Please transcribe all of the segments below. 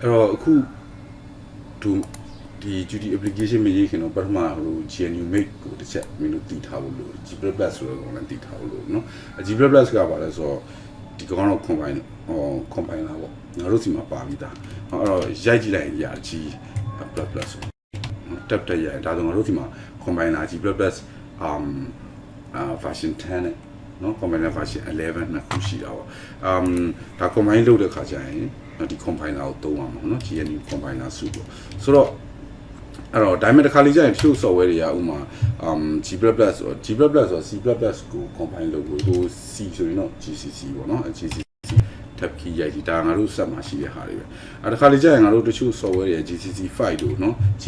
အခုဒီ duty application မရေးခင်တော့ပထမဟို qmake ကိုတစ်ချက်မင်းတို့တည်ထားဖို့လို့ g++ ဆိုတဲ့ကောင်လည်းတည်ထားဖို့လို့နော် g++ ကပါလဲဆိုတော့ဒီကောင်တော့ combine လာပေါ့ငါတို့စီမှာပါပြီးသားအဲ့တော့ရိုက်ကြည့်လိုက်ရ g++ ဆိုတက်ရဒါဆိုငါတို့စီမှာ combine လာ g++ version 10နဲ့နော် combine version 11နှစ်ခုရှိတာပေါ့ဒါ combine လုပ်တဲ့ခါကျရင်ဒီ compiler ကိုသုံးရမှာเนาะ GNU compiler စုပေါ့ဆိုတော့အဲ့တော့ဒါပေမဲ့တစ်ခါလေးကျရင်တချို့ software တွေကဥမာG++ ဆို C++ ကို compile လုပ်ဖို့ဟို C ဆိုရင်တော့ GCC ပေါ့เนาะ GCC tab key ရိုက်ကြည့်ဒါငါတို့စက်မှာရှိတဲ့ဟာတွေပဲအဲ့တစ်ခါလေးကျရင်ငါတို့တချို့ software တွေ GCC 5တို့เนาะG++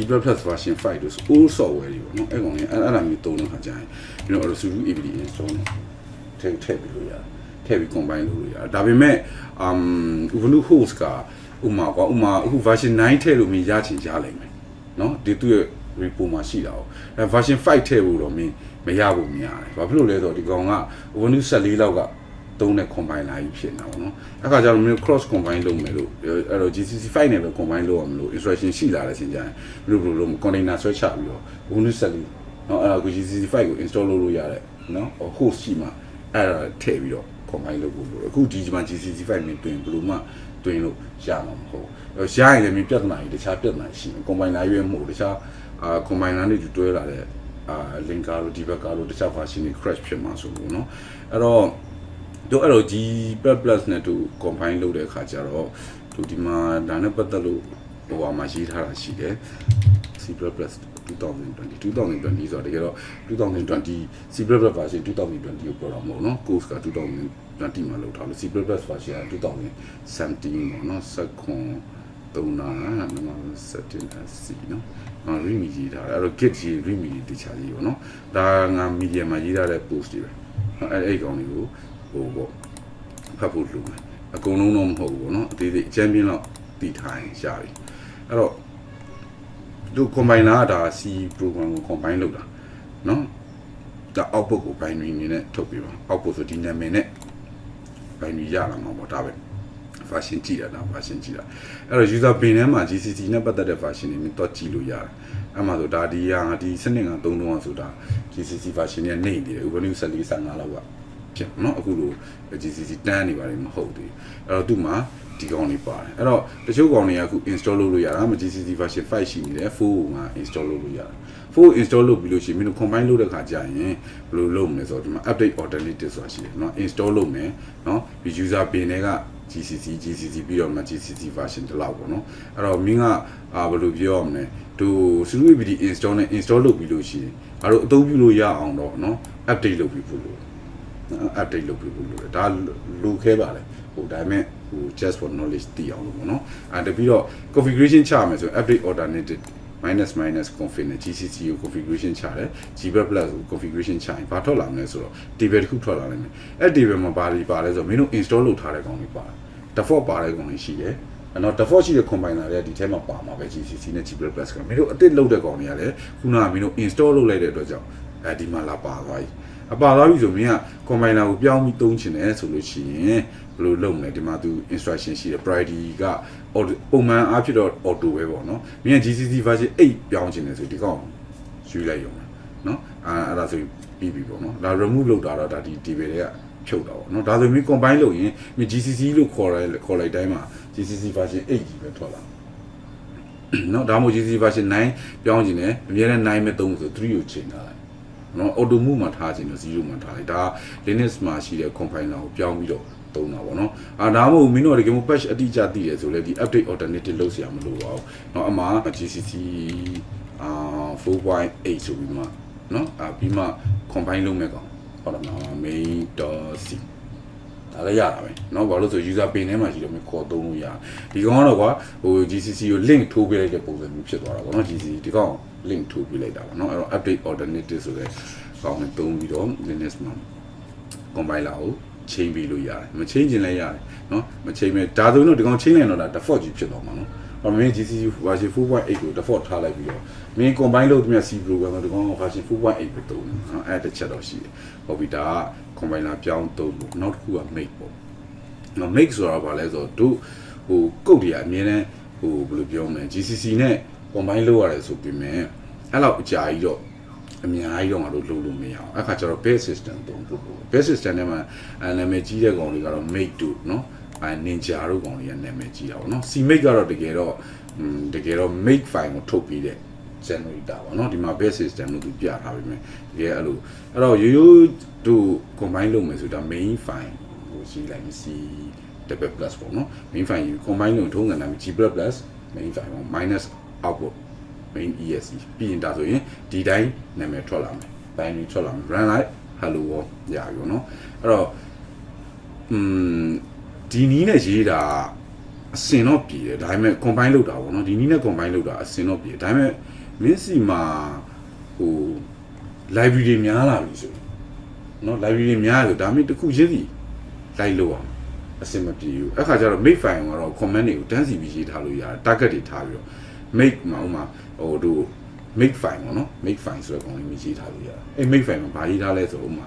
version 5တို့ old software တွေပေါ့เนาะအဲ့ကောင်တွေအဲ့ဒါမျိုးသုံးတဲ့ခါကျရင်ပြီးတော့ sudo apt install ထည့်ပြီးလို့ရတယ်ထည့်ပြီး combine လုပ်လို့ရတယ်ဒါပေမဲ့Ubuntu host ကဥမာအခု version 9ထည့်လို့မရချင်ကြလိမ့်မယ်เนาะဒီသူ့ရဲ့ repo မှာရှိတာ哦အဲ version 5ထည့်ဖို့တော့မရဘူးများတယ်ဘာဖြစ်လို့လဲဆိုတော့ဒီကောင်က Ubuntu 14လောက်ကသုံးတဲ့ compiler ကြီးဖြစ်နေတာပေါ့နော်အဲ့ခါကျတော့မျိုး cross combine လုပ်မယ်လို့အဲ့တော့ GCC 5နဲ့ပဲ combine လုပ်ရမလို့ instruction ရှိလာတဲ့ဆင်ကြရင်ဘယ်လို container ဆွဲချပြီးတော့ Ubuntu 14เนาะအဲ့ဒါကို GCC 5ကို install လုပ်လို့ရတယ်เนาะ host ရှိမှအဲ့ဒါထည့်ပြီးတော့combine လုပ်ဖို့လို့အခုဒီမှာ GCC 5နဲ့တွင်ဘယ်လိုမှတွင်လို့ရမှာမဟုတ်ရရင်လည်းပြဿနာကြီးတခြားပြဿနာရှိတယ် combiner ရွေးမဟုတ်တခြားcombiner နဲ့တွဲလာတဲ့linker တို့ debugger တို့တခြား version တွေ crash ဖြစ်မှာဆိုလို့เนาะအဲ့တော့ G++ နဲ့တူ combine လုပ်တဲ့အခါကျတော့ဒီမှာဒါနဲ့ပတ်သက်လို့ဟိုမှာရေးထားတာရှိတယ် C++ 2020ဆိုတော့တကယ်တော့2020 C++ version 2020ကိုပြောတာမဟုတ်เนาะ course က2020မှာလုပ်ထားလို့ C++ version က2017ပေါ့เนาะ7.3နာ17C เนาะread ရေးထားတယ်အဲ့တော့ git ရေး read ရေးတခြားရေးပေါ့เนาะဒါငါ media မှာရေးထားတဲ့ post တွေပဲအဲ့ကောင်တွေကိုဟိုပေါ့ဖတ်ဖို့လုပ်မယ်အကုန်လုံးတော့မဟုတ်ဘူးပေါ့เนาะအသေးသေးအချမ်းပြင်းတော့တည်ထားရင်ရပြီအဲ့တော့ဒီ combiner ကဒါ C program ကို combine လုပ်တာเนาะဒါ output ကို binary အနေနဲ့ထုတ်ပြပါ output ဆိုဒီနာမည်နဲ့ binary ရလာမှာပေါ့ဒါပဲ version ကြည့်တာဒါ version ကြည့်တာအဲ့တော့ user bin ထဲမှာ GCC နဲ့ပတ်သက်တဲ့ version တွေမြင်တော့ကြည့်လို့ရတယ်အဲ့မှာဆိုဒါဒီစနစ်ကသုံးတော့ဆိုတာ GCC version နဲ့နေနေတယ် Ubuntu 14 15လောက်ကဖြစ်เนาะအခုလို GCC တန်းနေပါတယ်မဟုတ်သေးအဲ့တော့သူ့မှာဒီကောင်လေးပါတယ်အဲ့တော့တချို့ကောင်တွေကအခု install လုပ်လို့ရတာမ GCC version 5ရှိနေတယ်4ကိုငါ install လုပ်လို့ရတယ်4 install လုပ်ပြီးလို့ရှိရင်မင်းတို့ combine လုပ်တဲ့ခါကျရင်ဘယ်လိုလုပ်မလဲဆိုတော့ဒီမှာ update alternative ဆိုတာရှိတယ်เนาะ install လုပ်မယ်เนาะဒီ user bin တွေက GCC ပြီးတော့မှ GCC version တလောက်ပေါ့เนาะအဲ့တော့မင်းကဘယ်လိုပြောရမလဲသူ sudo apt install နဲ့ install လုပ်ပြီးလို့ရှိရင်ငါတို့အသုံးပြုလို့ရအောင်တော့เนาะ update လုပ်ပြီးဖို့လို့update လုပ်ပြီးဖို့လို့ဒါလိုခဲပါလေဟိုဒါပေမဲ့ဟို just for knowledge တည်အောင်လို့ပေါ့နော်တပြီးတော့ configuration ချမယ်ဆို update alternative -config နဲ့ GCC ကို configuration ချတယ် G++ ကို configuration ချရင်ဘာထွက်လာမလဲဆိုတော့ table တစ်ခုထွက်လာနိုင်မယ်အဲ့ table မှာပါလဲဆိုတော့မင်းတို့ install လုပ်ထားတဲ့ကောင်တွေပါတယ် default ပါတဲ့ကောင်တွေရှိတယ်အဲ့တော့ default ရှိတဲ့ combiner တွေကဒီထဲမှာပါမှာပဲ GCC နဲ့ G++ ကမင်းတို့အသစ်လုပ်တဲ့ကောင်တွေကလည်းခုနကမင်းတို့ install လုပ်လိုက်တဲ့အတွက်ကြောင့်ဒီမှာလာပါသွားပြီပါသွားပြီဆိုမင်းက combiner ကိုပြောင်းပြီးသုံးချင်တယ်ဆိုလို့ရှိရင်ဘယ်လိုလုပ်မလဲဒီမှာသူ instruction ရှိတယ် priority ကပုံမှန်အားဖြင့်တော့ auto ပဲပေါ့နော်မင်းက GCC version 8ပြောင်းချင်တယ်ဆိုဒီကောင်ယူလိုက်ရုံနဲ့နော်အဲ့ဒါဆိုပြီးပြီပေါ့နော်ဒါ remove လုပ်တာတော့ဒါဒီ table တွေကဖြုတ်တာပေါ့နော်ဒါဆိုမင်း combine လုပ်ရင်မင်း GCC လို့ခေါ်လိုက်တိုင်းမှာ GCC version 8ကြီးပဲထွက်လာနော်ဒါမှမဟုတ် GCC version 9ပြောင်းချင်တယ်အများနဲ့9ပဲသုံးဆို3ကိုချိန်ထားလိုက်နော် auto move မှာထားခြင်းလို့0မှာထားလိုက်ဒါ Linux မှာရှိတဲ့ compiler ကိုပြောင်းပြီးတော့သုံးတာပေါ့နော်ဒါမှမဟုတ်မင်းတို့တကယ်လို့ patch အတိအကျသိရဆိုလဲဒီ update alternative လုပ်เสียမလို့ပါဘူးเนาะအမှာ GCC 4.8 ဆိုပြီးမှเนาะပြီးမှ combine လုပ်မယ်ကောင်ဟုတ်တယ်နော် main.c ဒါလည်းရတာပဲเนาะဘာလို့ဆို user bin ထဲမှာရှိတော့မခေါ်သုံးလို့ရဒီကောင်ကတော့ကွာဟို GCC ကို link ထိုးပေးလိုက်တဲ့ပုံစံမျိုးဖြစ်သွားတာပေါ့เนาะ GCC ဒီကောင် link ထိုးပေးလိုက်တာပေါ့เนาะအဲ့တော့ update alternative ဆိုတဲ့ကောင်နဲ့သုံးပြီးတော့ Linux မှာ compiler ကိုချိန်ပြီးလို့ရတယ်မချိန်ချင်လည်းရတယ်เนาะမချိန်မဲ့ဒါဆိုရင်တော့ဒီကောင်ချိန်လိုက်တော့ဒါ default ကြီးဖြစ်သွားမှာเนาะဟောမင်း GCC version 4.8 ကို default ထားလိုက်ပြီးတော့မင်း combine လုပ်တဲ့ C program တော့ဒီကောင် version 4.8 ပဲသုံးတယ်เนาะအဲ့တစ်ချက်တော့ရှိတယ်ဟောပြီးဒါက compiler ပြောင်းသုံးလို့နောက်တစ်ခုက make ပေါ့เนาะ make ဆိုတာဘာလဲဆိုတော့တို့ဟိုကုတ်တွေကအမြဲတမ်း ဟိုဘယ်လိုပြောမလဲ GCC နဲ့ combine လုပ်ရတယ်ဆိုပြီးမြဲအဲ့လောက်အကြာကြီးတော့အများကြီးတော့ငါတို့လုပ်လို့မရအောင်အခါကျတော့ base system တုံးပို့ base system ထဲမှာနာမည်ကြီးတဲ့ကောင်တွေကတော့ make တို့เนาะninja တို့ကောင်တွေကနာမည်ကြီးတာပေါ့เนาะ cmake ကတော့တကယ်တော့ make file ကိုထုတ်ပြီးတဲ့ generator ပေါ့เนาะဒီမှာ base system လို့သူပြထားပြီးမြဲတကယ်အဲ့တော့ရိုးရိုးတို့ combine လုပ်မယ်ဆိုတာ main file ကိုရှိလိုက် c double plus ပေါ့เนาะ main file ကို combine လုပ်ထုံးစံတိုင်း g plus main file ပေါ့ minus output main esc ပြီးရင်ဒါဆိုရင်ဒီတိုင်းနာမည်ထွက်လာမယ် binary ထွက်လာမယ် run like hello ရပြီပေါ့เนาะအဲ့တော့ဒီနီးနဲ့ရေးတာအစင်တော့ပြည်တယ်ဒါပေမဲ့ combine လုပ်တာပေါ့เนาะဒီနီးနဲ့ combine လုပ်တာအစင်တော့ပြည်တယ်ဒါပေမဲ့မင်းစီမှာဟို library တွေများလာပြီဆိုเนาะ library တွေများဆိုဒါမှမဟုတ်တစ်ခုချင်းစီလိုက်လို့အောင်အစင်မပြေဘူးအဲ့ခါကျတော့ make file ကတော့ comment တွေကိုတန်းစီပြီးရေးထားလို့ရတယ် target တွေထားပြီးတော့ make မှာဥမာဟိုတို့ make file ပေါ့နော် make file ဆိုတဲ့ကောင်လေးရေးထားလို့ရတယ်အဲ့ make file မှာဘာရေးထားလဲဆိုဥမာ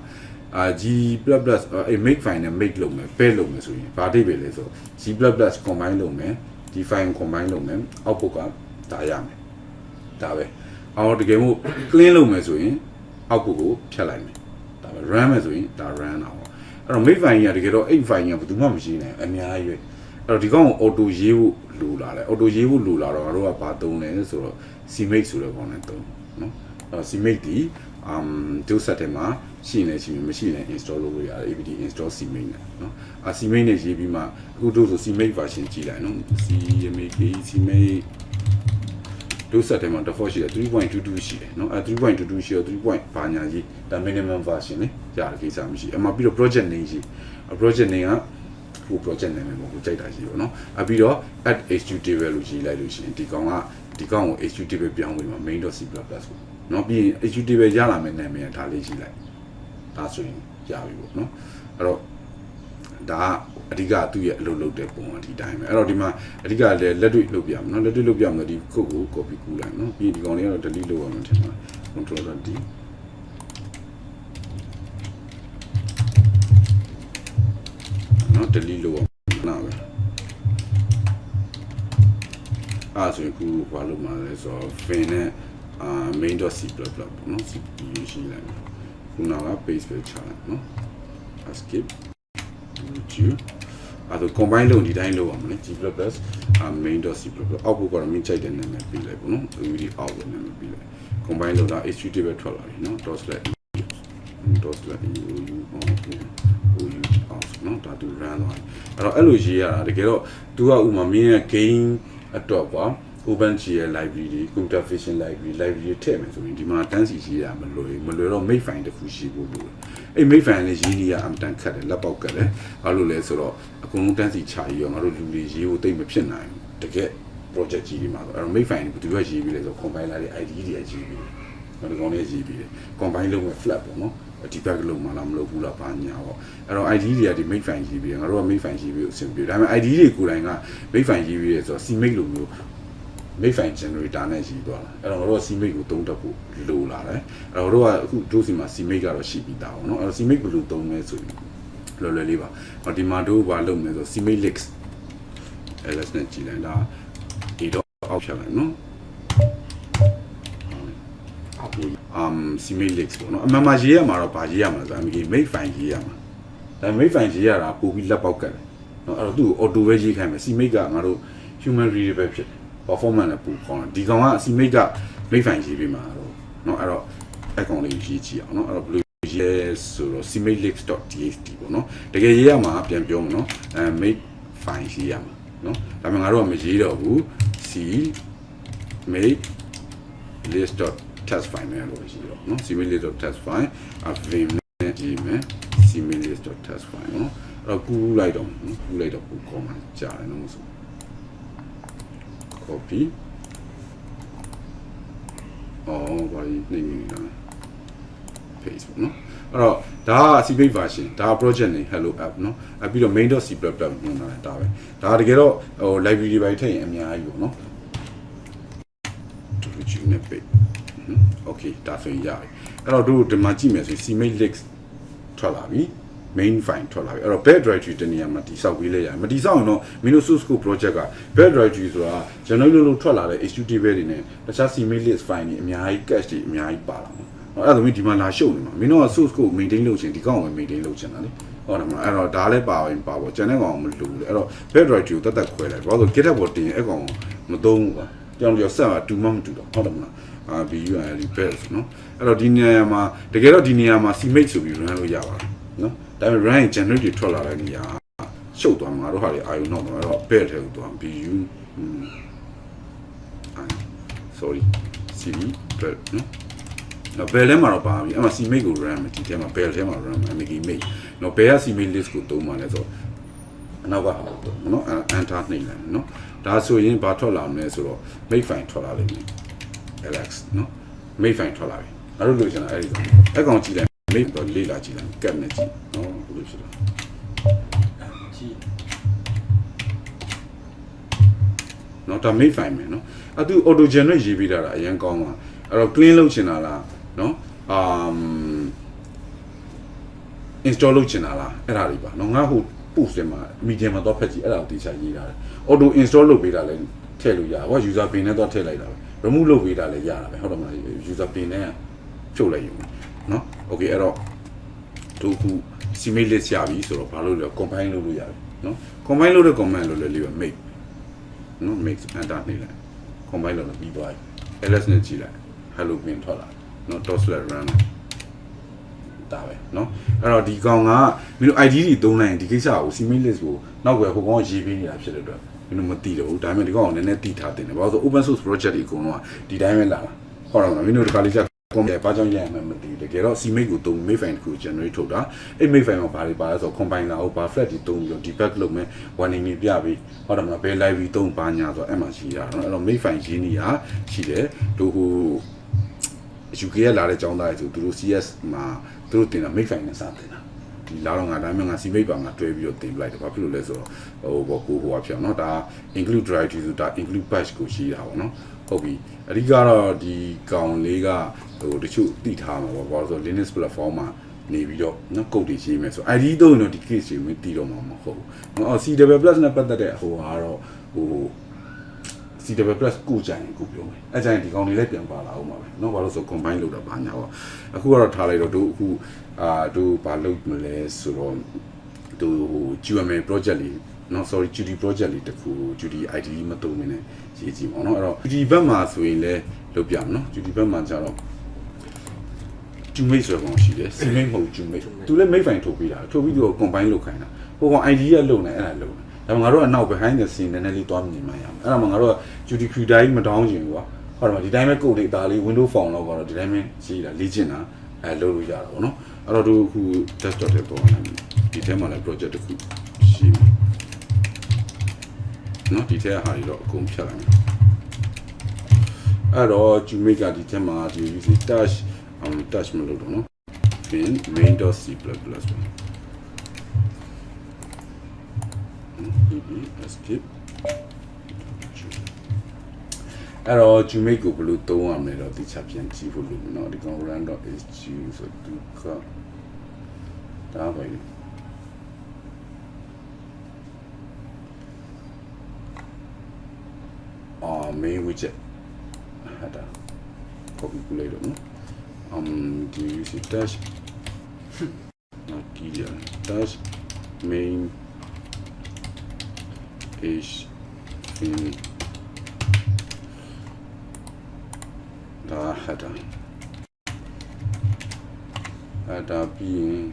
g plus အဲ့ make file နဲ့ make လုပ်မယ် pair လုပ်မယ်ဆိုရင်ဘာတိပဲလဲဆို g plus combine လုပ်မယ်ဒီ file combine လုပ်မယ် output ကဒါရမယ်ဒါပဲအော်တကယ်မို့ clean လုပ်မယ်ဆိုရင် output ကိုဖြတ်လိုက်မယ်ဒါပဲ run မယ်ဆိုရင်ဒါ run တာပေါ့အဲ့တော့ make file ကြီးကတကယ်တော့အဲ့ file ကြီးကဘယ်သူမှမရှိနိုင်အများကြီးပဲအဲ့တော့ဒီကောင်ကို auto ရေးဖို့လိုလာတယ် auto ရေးဖို့လိုလာတော့ငါတို့ကဘာသုံးလဲဆိုတော့ cmake ဆိုတဲ့ကောင်နဲ့သုံးနော်အဲ့ cmake ဒီဒုစက်ထဲမှာရှိနေရှိမရှိနေ install လုပ်လို့ရတယ် apt install cmake နဲ့နော်cmake နဲ့ရေးပြီးမှအခုတို့ဆို cmake version ကြည့်လိုက်နော် cmake ဒုစက်ထဲမှာ default ရှိတယ် 3.22 ရှိတယ်နော်3.22 ရှိတော့3. ဘာညာကြီးဒါ minimum version လေရတယ်ကိစ္စမရှိအမှပြီးတော့ project name ရှိ project name ကဟို project name မှာကိုကြိုက်တာရှိပေါ့နော်ပြီးတော့ add executable လို့ရေးလိုက်လို့ရှိရင်ဒီကောင်ကို executable ပြောင်းပြီးမှ main.c++ ကိုနော်ပြီးရင် executable ရလာမယ့်နာမည်ကဒါလေးရေးလိုက်ဒါဆိုရင်ရပြီပေါ့နော်အဲ့တော့ဒါအဓိကသူ့ရဲ့အလုပ်လုပ်တဲ့ပုံကဒီတိုင်းပဲအဲ့တော့ဒီမှာအဓိကလည်းလက်တွေ့လုပ်ပြမယ်နော်လက်တွေ့လုပ်ပြမယ်ဒီ code ကို copy ကူးလိုက်နော်ပြီးဒီကောင်လေးကတော့ delete လုပ်ရမှာထင်ပါ control.d နော် delete လုပ်ရမှာပဲအဲ့ဆိုရင်ခုဘာလုပ်မှာလဲဆိုတော့ fin နဲ့ main.c++ ပေါ့နော် CPU ရှိလိုက်မယ်ခုနက paste ပဲချလိုက်နော် skipအဲ့တော့ combine လုပ်ဒီတိုင်းလုပ်အောင်မလဲ g++ main.c++ output ကတော့ min ချိန်တဲ့နာမည်ပေးလိုက်ပေါ့နော် vd output နာမည်ပေးလိုက် combine လုပ်တာ execute ပဲထွက်လာပြီနော် ./ou out နော်ဒါသူ run သွားပြီအဲ့တော့အဲ့လိုရေးရတာတကယ်တော့ तू ကဥမာမင်းရဲ့ game အတွက်ကွာ OpenGL library တွေ computer vision library ထည့်မယ်ဆိုရင်ဒီမှာတန်းစီရေးရမလွယ်တော့ make file တစ်ခုရှိဖို့လိုတယ်အဲ့ make file နဲ့ရေးနေရအမှန်တန်ခက်တယ်လက်ပေါက်ကတ်တယ်ဘာလို့လဲဆိုတော့အကုန်လုံးတန်းစီချရေးရောငါတို့လူတွေရေးဖို့တိတ်မဖြစ်နိုင်ဘူးတကယ် project ကြီးတွေမှာဆိုအဲ့တော့ make file ကိုသူကရေးပြီးလဲဆို compiler တွေ ID တွေရေးပြီးတယ်ဒီကောင်လေးရေးပြီးတယ် combine လုပ်မဲ့ flat ပေါ့နော်ဒီဘက်လုံးမလားမလုပ်ဘူးလားဘာညာပေါ့အဲ့တော့ ID တွေကဒီ make file ရေးပြီးငါတို့က make file ရေးပြီးအဆင်ပြေဒါပေမဲ့ ID တွေကိုယ်တိုင်က make file ရေးပြီးရဲဆိုတော့ cmake လိုမျိုး make file generator နဲ့ရေးသွားတာအဲ့တော့တို့က cmake ကိုသုံးတတ်ဖို့လိုလာတယ်အဲ့တော့တို့ကအခုတို့စီမှာ cmake ကတော့ရှိပြီးသားပေါ့နော်အဲ့တော့ cmake ဘယ်လိုသုံးလဲဆိုရင်လွယ်လေးပါဒီမှာတို့ဘာလုပ်မလဲဆို cmake links ls နဲ့ကြည့်လိုက်တာ a. အောက်ဖြတ်လိုက်နော်cmake links ပေါ့နော်အမှန်မှရေးရမှာတော့ဗာရေးရမှာဆိုတော့ make file ရေးရမှာဒါ make file ရေးရတာပို့ပြီးလက်ပေါက်ကတ်တယ်နော်အဲ့တော့သူ့ကို auto ပဲရေးခိုင်းမယ် cmake ကငါတို့ human readable ဖြစ်performance နဲ့ပူခေါ်တယ်ဒီကောင်က cmake က make file ရေးပြီးမှာတော့เนาะအဲ့တော့အဲ့ကောင်လေးရေးကြည့်အောင်เนาะအဲ့တော့ဘယ်လိုရေးဆိုတော့ cmake.txt ပေါ့เนาะတကယ်ရေးရမှာပြန်ပြောမှာเนาะmake file ရေးရမှာเนาะဒါပေမဲ့ငါတို့ကမရေးတော့ဘူး cmake list.test file နဲ့လို့ရေးတော့เนาะ cmake list.test file vim နဲ့ရေးမယ် cmake list.test file เนาะအဲ့တော့ကူးလိုက်တော့ပူခေါ်မှာကြားတယ်နော်ဆိုcopy ဘာကြီးနေနေတာ paste ပေါ့နော်အဲ့တော့ဒါက cmake version ဒါ project နေ hello app နော်ပြီးတော့ main.c++ ညွှန်တာဒါပဲဒါတကယ်တော့ဟို library တွေပိုင်းထည့်ရင်အများကြီးပေါ့နော်တူချူနေပိတ် okay ဒါဆိုရင်ရပြီအဲ့တော့တို့ဒီမှာကြည့်မယ်ဆိုရင် cmake links ထွက်လာပြီ main file ထွက်လာပြီအဲ့တော့ bed directory တနေရာမှာတိစောက်ပေးလိုက်ရမတိစောက်ရင်တော့မင်းတို့ source code project က bed directory ဆိုတာကျွန်တော်တို့ထွက်လာတဲ့ executable တွေနဲ့တခြား cmake list file တွေအများကြီး cache တွေအများကြီးပါလာမှာအဲ့ဒါဆိုဒီမှာလာရှုပ်နေမှာမင်းတို့က source code maintain လုပ်ချင်ဒီကောင်ကို maintain လုပ်ချင်တာလေဟုတ်တယ်မလားအဲ့တော့ဒါလည်းပါဝင်ပါပေါ့ကျန်တဲ့ကောင်မလို့လေအဲ့တော့ bed directory ကိုတက်ခွဲလိုက်ဘာလို့ GitHub ပေါ်တင်အဲ့ကောင်မသုံးဘူးကွာကျွန်တော်ဆက်မှာတူမှမတူတော့ဟုတ်တယ်မလားBUIL best နော်အဲ့တော့ဒီနေရာမှာတကယ်တော့ဒီနေရာမှာ cmake ဆိုပြီး run လို့ရပါတယ်နော်ဒါပေမဲ့ run ရင် generate တွေထွက်လာတဲ့နေရာရှုပ်သွားမှာတို့ဟာတွေအာယုံတော့တော့ bed ထဲကိုသွား BU sorry cd bed နော်bed ထဲမှာတော့ပါပြီအဲ့မှာ cmake ကို run မယ်ဒီထဲမှာ bed ထဲမှာ run မယ် make နော် bed က cmake list ကိုသုံးပါလဲဆိုတော့အနောက်ကဟာတော့နော် enter နှိပ်လိုက်နော်ဒါဆိုရင်ဘာထွက်လာမလဲဆိုတော့ make file ထွက်လာလိမ့်မယ်Alex နော် make file ထွက်လာပြီငါတို့လိုချင်တာအဲ့ဒီကောင်ကြည့်လိုက် make တော့လေးလာကြည့်လိုက် cap နဲ့ကြည့်နော်ဘယ်လိုဖြစ်လဲကြည့်နော်ဒါ make file မယ်နော်အဲ့သူ auto generate ရေးပေးတာအရင်ကောင်းပါအဲ့တော့ clean လုပ်ချင်တာလားနော်install လုပ်ချင်တာလားအဲ့ဒါလေးပါနော်ငါဟို post ထဲမှာ medium မှာတော့ဖက်ကြည့်အဲ့ဒါကိုတိကျရေးထားတယ် auto install လုပ်ပေးတာလည်းထည့်လို့ရဟော user pin နဲ့တော့ထည့်လိုက်တာပဲ remove လုပ်ပေးတာလည်းရတာပဲဟုတ်တယ်မလား user pin နဲ့ဖြုတ်လိုက်ရုံနော် okay အဲ့တော့တို့ခု cmake list ရပြီဆိုတော့ဘာလို့လဲ combine လုပ်လို့ရတယ်နော် combine လုပ်တဲ့ command လို့လည်းလေးပဲ make နော် make enter နေလိုက် combine လုပ်လို့ပြီးသွားပြီ ls နဲ့ကြည့်လိုက် hello pin ထွက်လာနော် ./run ဒါပဲနော်အဲ့တော့ဒီကောင်ကမင်းတို့ ID တွေသုံးလိုက်ရင်ဒီကိစ္စကို cmake list ကိုနောက်ွယ်ဟိုကောင်ရေးပေးနေတာဖြစ်တဲ့အတွက်မင်းတို့မသိတော့ဘူးဒါပေမဲ့ဒီကောင်ကနည်းနည်းသိထားတင်တယ်ဘာလို့ဆို open source project တွေအကုန်လုံးကဒီတိုင်းပဲလာတာဟုတ်တယ်မလားမင်းတို့ဒီကလေးချက် compile ဘာကြောင့်ရရမှမသိဘူးတကယ်တော့ cmake ကိုသုံး make file ကို generate ထုတ်တာအဲ့ make file မှာဘာတွေပါလဲဆိုတော့ compiler ကိုဘာ flag တွေသုံးပြီးတော့ debug လုပ်မယ် warning တွေပြပြီးဟုတ်တယ်မလားဘယ် library သုံးပါညာဆိုတော့အဲ့မှာရှိရတာနော်အဲ့တော့ make file ရင်းနေရရှိတယ်တို့ဟို UK ကလာတဲ့ចောင်းသားတွေဆိုသူတို့ CS မှာသူတို့တင်တာ make file နဲ့စတင်တာဒီလာတော့ငါဒါမှငါ cmake ပါငါတွဲပြီးတော့တင်လိုက်တယ်ဘာဖြစ်လို့လဲဆိုတော့ဟိုဟိုဖြစ်အောင်နော်ဒါ include directory ဆိုတာ include patch ကိုရှိတာပေါ့နော်ဟုတ်ပြီအဓိကတော့ဒီကောင်လေးကဟိုတချို့သိထားမှာပေါ့ဘာလို့ဆို Linux platform မှာနေပြီးတော့နော် code တွေရေးမယ်ဆို ID သုံးရင်တော့ဒီ case တွေမသိတော့မှာမဟုတ်ဘူးနော် CW+ နဲ့ပတ်သက်တဲ့ဟိုကတော့ဟို CW+ ကိုကြိုင်ကိုပြောမယ်အဲကြိုင်ဒီကောင်တွေလည်းပြန်ပါလာအောင်ပါပဲเนาะဘာလို့ဆို combine လုပ်တာပါညာပေါ့အခုကတော့ထားလိုက်တော့တို့အခုတို့ဘာလုပ်မလဲဆိုတော့တို့ဟို qmake project လေးเนาะ sorry qt project လေးတခု qt id မတုံးမင်းနဲ့ရေးကြည့်ပါเนาะအဲ့တော့ qt ဘက်မှာဆိုရင်လည်းလုပ်ပြမယ်เนาะ qt ဘက်မှာကျတော့ qmake ဆိုတော့ရှိတယ် cmake မဟုတ် qmake သူလည်း make file ထုတ်ပေးတာထုတ်ပြီးတော့ combine လုပ်ခိုင်းတာဟိုကောင် id ကလုပ်နေအဲ့ဒါလုပ်ဒါပေမဲ့ငါတို့ကနောက် behind the scene နည်းနည်းလေးတွားမြင်မှရအောင်အဲ့ဒါမှငါတို့က qt crew တိုင်းမတောင်းချင်ဘူးကွာဟုတ်တယ်မဒီတိုင်းပဲ code လေးဒါလေး window form လောက်ကတော့ဒီတိုင်းပဲရေးတာလေ့ကျင့်တာလုပ်လို့ရတာပေါ့နော်အဲ့တော့တို့အခု desktop ထဲပေါ်လာပြီဒီထဲမှာလည်း project တစ်ခုရှိပြီနော်ဒီထဲဟာတွေတော့အကုန်ဖြတ်လိုက်မယ်အဲ့တော့ qmake ကဒီထဲမှာဒီ use touch touch မလုပ်တော့နော် bin main.c++ escape အဲ့တော့ qmake ကိုဘယ်လိုသုံးရမလဲတော့ဒီချက်ပြန်ကြည့်ဖို့လိုမယ်เนาะဒီကောင် run.hq ဆိုသူကဒါပဲmain widget ဟာဒါ copy ပလိုက်တော့เนาะဒီ dash နော်ဒီရ dash main is in da headerပြီးရင်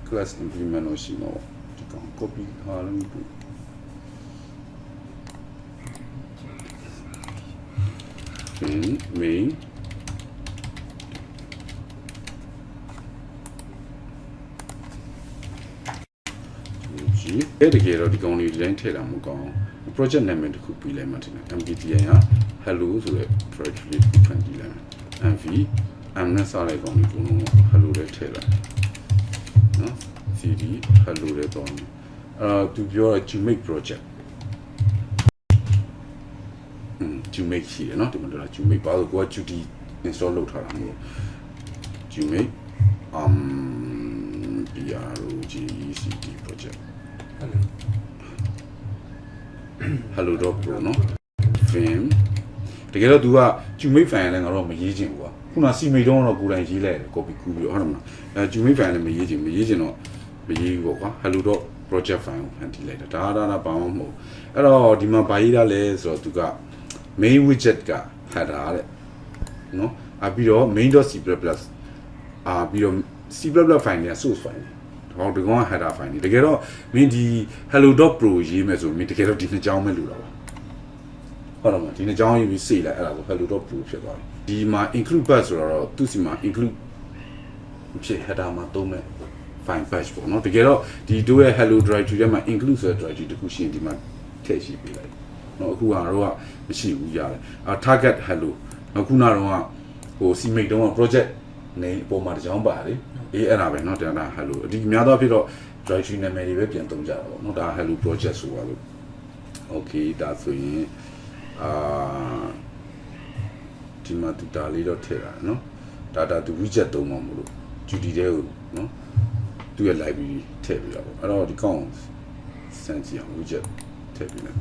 class implement လို့ရှိမှာပေါ့ဒီကောင် copy ဟာလို့ဒီmainအဲ့တကယ်တော့ဒီကောင်လေးဒီတိုင်းထည့်တာမကောင်း project name တစ်ခုပြီးလိုက်မှတင်တယ် mkti ဟာ hello ဆိုတဲ့ directory ကိုဖွင့်ကြည့်လိုက်မယ် mv m နဲ့စလိုက်ကောင်လေးကိုလုံး hello လေးထည့်လိုက်နော် cd hello လေးတော့သူပြောတာ qmake project qmake ရှိတယ်နော်ဒီမှာတော့ qmake ဘာလို့ကိုက qt install လုပ်ထားတာမဟုတ်qmake project project hello.pro เนาะ film တကယ်တော့ तू က qmake file လည်းငါတော့မရေးချင်ဘူးကွာခုန cmake တော့ကိုယ်တိုင်ရေးလိုက်တယ် copy ကူးပြီးတော့ဟုတ်တယ်မလားqmake file လည်းမရေးချင်တော့မရေးဘူးပေါ့ကွာ hello.project file ကိုဖန်တီးလိုက်တာဒါဘာမှမဟုတ်အဲ့တော့ဒီမှာဘာရေးတာလဲဆိုတော့ तू က main widget က header တဲ့နော်ပြီးတော့ main.c++ ပြီးတော့ c++ file เนี่ย source file ဟောဒီကောင်က header file တကယ်တော့မင်းဒီ hello.pro ရေးမယ်ဆိုမင်းတကယ်တော့ဒီနှစ်ကြောင်းပဲလို့တော့ဟုတ်တော့မဒီနှစ်ကြောင်းရေးပြီးစေးလိုက်အဲ့ဒါဆို hello.pro ဖြစ်သွားပြီဒီမှာ include batch ဆိုတော့သူ့စီမှာ include ဖြစ် header မှာသုံးမဲ့ file batch ပေါ့နော်တကယ်တော့ဒီတို့ရဲ့ hello directory ထဲမှာ include ဆိုတဲ့ directory တခုရှိရင်ဒီမှာထည့်ရှိပေးလိုက်နော်အခုကတော့မရှိဘူးရတယ်target hello နောက်ခုနကတော့ဟို cmake တုံးက project နေအပေါ်မှာတကြောင်ပါလေအဲ့ဒါပဲเนาะဒါ hello ဒီအများသောဖြစ်တော့ directory နာမည်တွေပဲပြန်သုံးကြတာပေါ့เนาะဒါ hello project ဆိုပါလို့ okay ဒါဆိုရင်ဒီမှာတူတာလေးတော့ထည့်တာเนาะဒါသူ widget သုံးမှာမလို့ duty တဲ့ကိုเนาะသူ့ရဲ့ library ထည့်ပြီးတော့ပေါ့အဲ့တော့ဒီကောင်စမ်းကြည့်အောင် widget ထည့်ပြီးလိုက်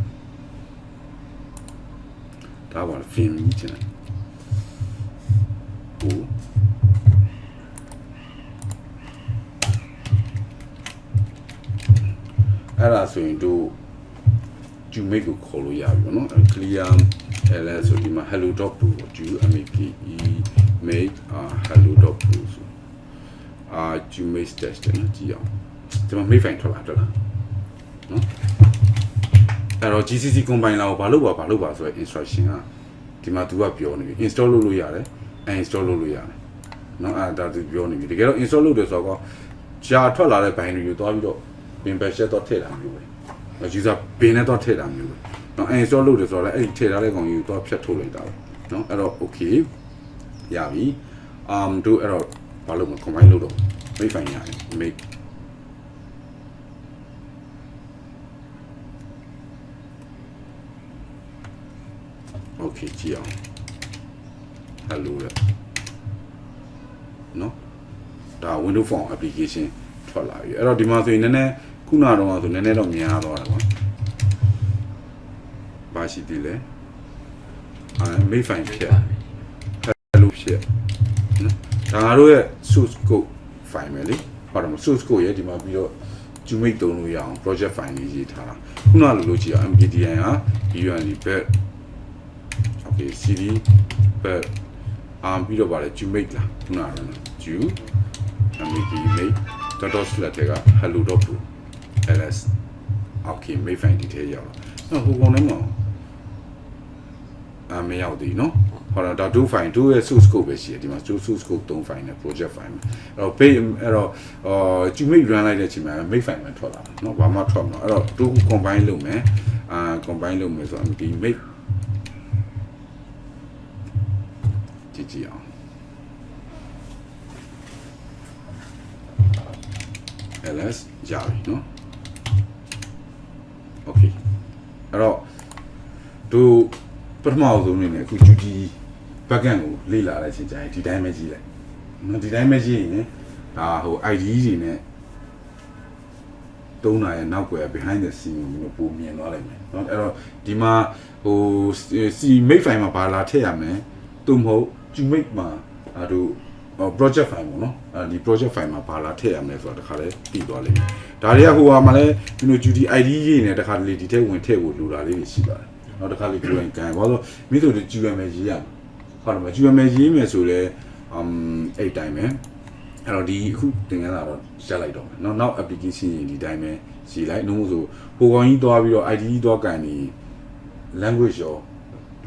ဒါပါ film ကြီးချင်တယ်ဟိုအဲ့ဒါဆိုရင်တို့ qmake ကိုခေါ်လို့ရပြီပေါ့နော် clear ls ဆိုဒီမှာ hello.pro qmake make hello.pro ဆိုqmake test နော်ကြည့်အောင်ဒီမှာ make file ထွက်လာနော်အဲ့တော့ gcc compiler ကိုဘာလုပ်ပါဆိုတဲ့ instruction ကဒီမှာ तू ကပြောနေပြီ install လုပ်လို့ရတယ် uninstall လုပ်လို့ရတယ်နော်အဲ့ဒါ तू ပြောနေပြီတကယ်တော့ install လုပ်တယ်ဆိုတော့ကြာထွက်လာတဲ့ binary ကိုတွားပြီးတော့ bin bash တော့ထည့်တာမျိုးပဲ user bin နဲ့တော့ထည့်တာမျိုးပဲနော် uninstall လုပ်တယ်ဆိုတော့လည်းအဲ့ဒီထည့်ထားတဲ့ကောင်ကြီးကိုတွားဖြတ်ထုတ်လိုက်တာပဲနော်အဲ့တော့ okay ရပြီတို့အဲ့တော့ဘာလို့မ combine လုပ်တော့ make file ရတယ် make okay ကြည့်အောင် hello ရနော်ဒါ window phone application ထွက်လာပြီအဲ့တော့ဒီမှာဆိုရင်နည်းနည်းခုနတော့ဆိုနည်းနည်းတော့များသွားတာကွာဘာရှိသေးလဲmake file ဖြစ် hello ဖြစ်နော်ဒါငါတို့ရဲ့ source code file ပဲလေဟုတ်တယ်မ source code ရဲ့ဒီမှာပြီးတော့ qmake သုံးလို့ရအောင် project file လေးရေးထားတာခုနလိုကြည့်အောင် mkdn ဟာ unl back okay cd back ပြီးတော့ဗါလဲ qmake လားခုနကတော့qmake dot/slash က hello.pro ls okay make file ဒီထဲရောက်လာဟိုကောင်ထဲမှာမရောက်သေးနော်ဟောဒါ do file do ရဲ့ source code ပဲရှိတယ်ဒီမှာ source code 3 file နဲ့ project file အဲ့တော့ page အဲ့တော့qmake run လိုက်တဲ့အချိန်မှာ make file မှာထွက်လာတယ်နော်ဘာမှထွက်မလို့အဲ့တော့ do combine လုပ်မယ်combine လုပ်မယ်ဆိုတော့ဒီ make ကြည့်အောင် ls ရပြီနော် okay အဲ့တော့တို့ပထမဆုံးအနေနဲ့အခု duty backend ကိုလေ့လာတဲ့အချိန်ကျရင်ဒီတိုင်းပဲကြည့်လိုက်နော်ဒီတိုင်းပဲကြည့်ရင်ဒါဟို ID တွေနဲ့တုံးတာရဲ့နောက်ွယ် behind the scene ကိုပုံမြင်သွားလိုက်မယ်နော်အဲ့တော့ဒီမှာဟို cmake file မှာဘာလာထည့်ရမလဲသူမဟုတ် qmake မှာတို့project file ပေါ့နော်ဒီ project file မှာဘာလာထည့်ရမလဲဆိုတော့တခါလဲပြီးသွားလိမ့်မယ်ဒါတွေကဟိုဟာမှာလဲဒီလို duty ID ရေးနေတခါတလေဒီထဲဝင်ထည့်ဖို့လိုတာလေးတွေရှိပါတယ်နောက်တစ်ခါလေးကိုယ်ကန်ဘာလို့မိဆိုဒီ qmake ရေးရမှာဟုတ်တယ်မ qmake ရေးမယ်ဆိုလဲအဲ့တိုင်းပဲအဲ့တော့ဒီအခုသင်ခန်းစာတော့ရက်လိုက်တော့မယ်နောက် application ရင်ဒီတိုင်းပဲရေးလိုက်နှုံးဆိုဟိုကောင်ကြီးသွားပြီးတော့ ID သွားကန်နေ language ရော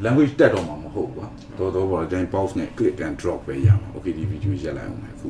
language တက်တော့မှာမဟုတ်ဘူးကွာတော်တော်ပေါ့တိုင်း pause နဲ့ click and drop ပဲရမှာ okay ဒီ video ရက်လိုက်အောင်မယ်အခု